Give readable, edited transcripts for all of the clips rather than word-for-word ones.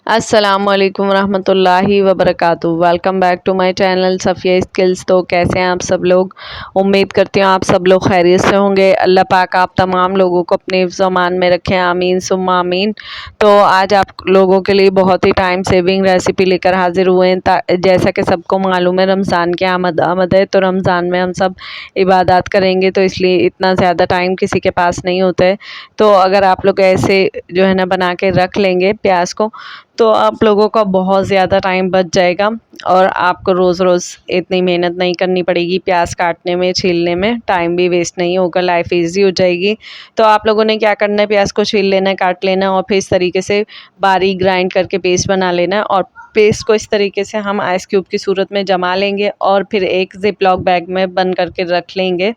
अस्सलामुअलैकुम रहमतुल्लाहि वबरकातुहू। Welcome back to my channel Safiya skills. तो कैसे हैं आप सब लोग? उम्मीद करती हूँ आप सब लोग खैरियत से होंगे। अल्लाह पाक आप तमाम लोगों को अपने ज़मान में रखें, आमीन सुम्मा आमीन। तो आज आप लोगों के लिए बहुत ही टाइम सेविंग रेसिपी लेकर हाजिर हुए हैं। जैसा कि सबको मालूम है रमज़ान की आमद है, तो रमज़ान में हम सब इबादत करेंगे, तो इसलिए इतना ज़्यादा टाइम किसी के पास नहीं होता है। तो अगर आप लोग ऐसे जो है ना बना के रख लेंगे प्याज को, तो आप लोगों का बहुत ज़्यादा टाइम बच जाएगा और आपको रोज़ रोज़ इतनी मेहनत नहीं करनी पड़ेगी। प्याज काटने में, छीलने में टाइम भी वेस्ट नहीं होगा, लाइफ इजी हो जाएगी। तो आप लोगों ने क्या करना है, प्याज को छील लेना है, काट लेना है और फिर इस तरीके से बारीक ग्राइंड करके पेस्ट बना लेना है। और पेस्ट को इस तरीके से हम आइस क्यूब की सूरत में जमा लेंगे और फिर एक जिप लॉक बैग में बंद करके रख लेंगे।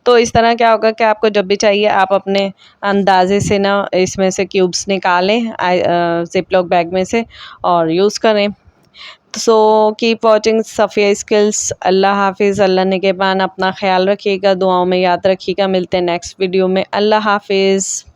तो इस तरह क्या होगा कि आपको जब भी चाहिए आप अपने अंदाज़े से ना इसमें से क्यूब्स निकालें जिप लॉक बैग में से और यूज़ करें। So keep watching Safiya skills. अल्लाह हाफिज़। अल्लाह निगहबान। अपना ख्याल रखिएगा, दुआओं में याद रखिएगा। मिलते हैं नेक्स्ट वीडियो में। अल्लाह हाफिज़।